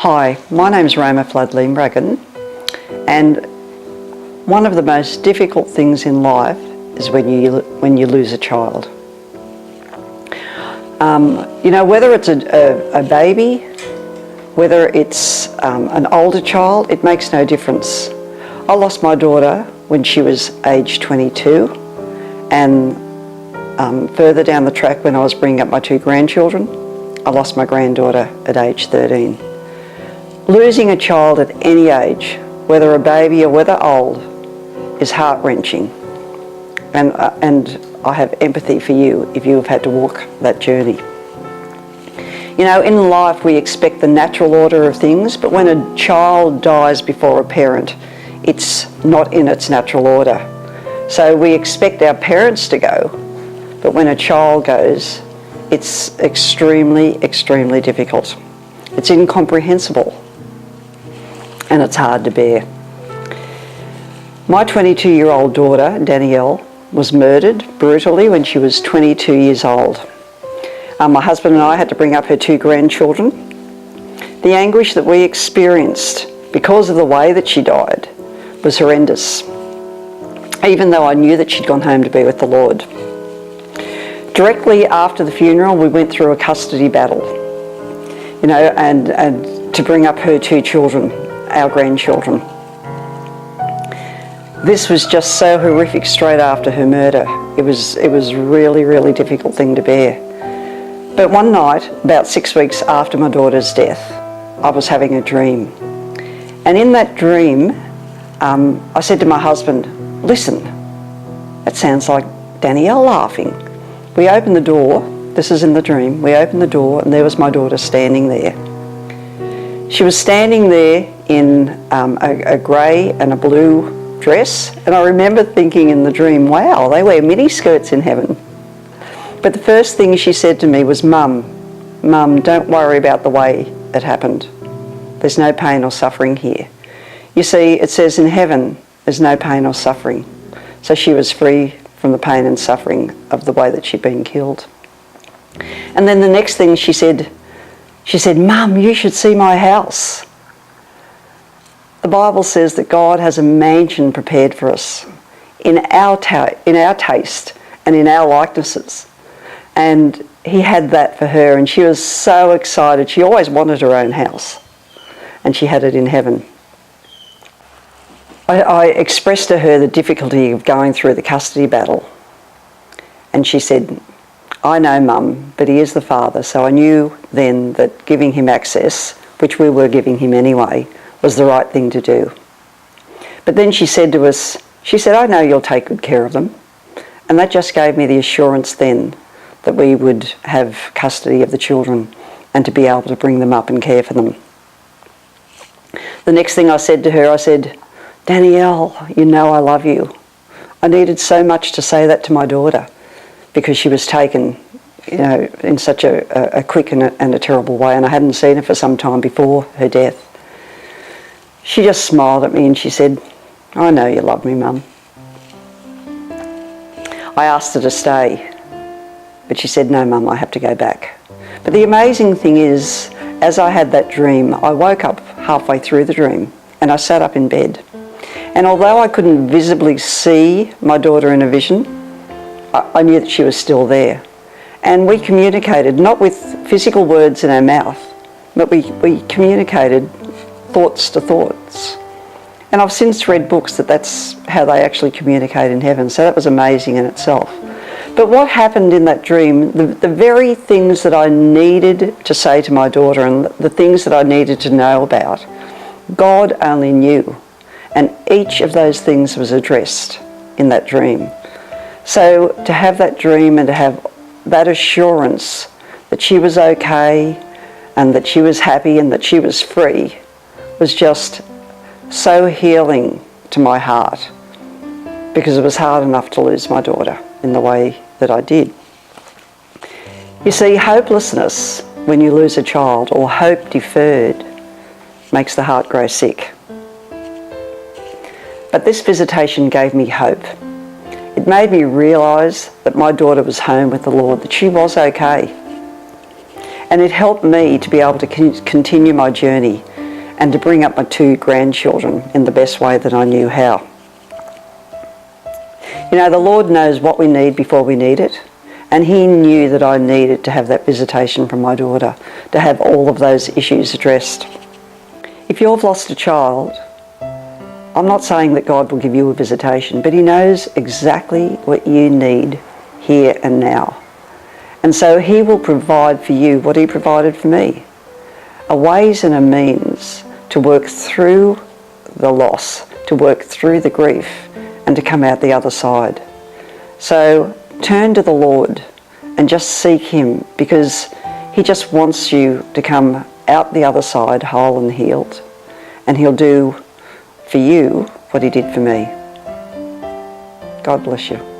Hi, my name's Roma and one of the most difficult things in life is when you lose a child. Whether it's a baby, whether it's an older child, it makes no difference. I lost my daughter when she was age 22, and further down the track when I was bringing up my two grandchildren, I lost my granddaughter at age 13. Losing a child at any age, whether a baby or whether old, is heart-wrenching. And I have empathy for you if you have had to walk that journey. You know, in life we expect the natural order of things, but when a child dies before a parent, it's not in its natural order. So we expect our parents to go, but when a child goes, it's extremely, extremely difficult. It's incomprehensible, and it's hard to bear. My 22-year-old daughter, Danielle, was murdered brutally when she was 22 years old. My husband and I had to bring up her two grandchildren. The anguish that we experienced because of the way that she died was horrendous, even though I knew that she'd gone home to be with the Lord. Directly after the funeral, we went through a custody battle, and to bring up her two children, our grandchildren. This was just so horrific straight after her murder. It was really, really difficult thing to bear. But one night, about 6 weeks after my daughter's death, I was having a dream. And in that dream, I said to my husband, "Listen, that sounds like Danielle laughing." We opened the door, this is in the dream, we opened the door and there was my daughter standing there. She was standing there in a grey and a blue dress, and I remember thinking in the dream, wow, they wear mini skirts in heaven. But the first thing she said to me was, Mum, don't worry about the way it happened. There's no pain or suffering here. You see, it says in heaven, there's no pain or suffering. So she was free from the pain and suffering of the way that she'd been killed. And then the next thing she said, Mum, you should see my house. The Bible says that God has a mansion prepared for us in our taste and in our likenesses. And he had that for her, and she was so excited. She always wanted her own house, and she had it in heaven. I expressed to her the difficulty of going through the custody battle, and she said, "I know, Mum, but he is the father," so I knew then that giving him access, which we were giving him anyway, was the right thing to do. But then she said to us, "I know you'll take good care of them." And that just gave me the assurance then that we would have custody of the children and to be able to bring them up and care for them. The next thing I said to her, I said, "Danielle, you know I love you." I needed so much to say that to my daughter because she was taken, in such a quick and a terrible way, and I hadn't seen her for some time before her death. She just smiled at me and she said, "I know you love me, Mum." I asked her to stay, but she said, "No, Mum, I have to go back." But the amazing thing is, as I had that dream, I woke up halfway through the dream and I sat up in bed. And although I couldn't visibly see my daughter in a vision, I knew that she was still there. And we communicated, not with physical words in our mouth, but we communicated thoughts to thoughts. And I've since read books that's how they actually communicate in heaven, so that was amazing in itself. But what happened in that dream, the very things that I needed to say to my daughter and the things that I needed to know about, God only knew. And each of those things was addressed in that dream. So to have that dream and to have that assurance that she was okay and that she was happy and that she was free was just so healing to my heart, because it was hard enough to lose my daughter in the way that I did. You see, hopelessness when you lose a child, or hope deferred, makes the heart grow sick. But this visitation gave me hope. It made me realise that my daughter was home with the Lord, that she was okay. And it helped me to be able to continue my journey and to bring up my 2 grandchildren in the best way that I knew how. You know, the Lord knows what we need before we need it, and He knew that I needed to have that visitation from my daughter, to have all of those issues addressed. If you've lost a child, I'm not saying that God will give you a visitation, but He knows exactly what you need here and now. And so He will provide for you what He provided for me. A ways and a means to work through the loss, to work through the grief, and to come out the other side. So turn to the Lord and just seek Him, because He just wants you to come out the other side whole and healed. And He'll do for you what He did for me. God bless you.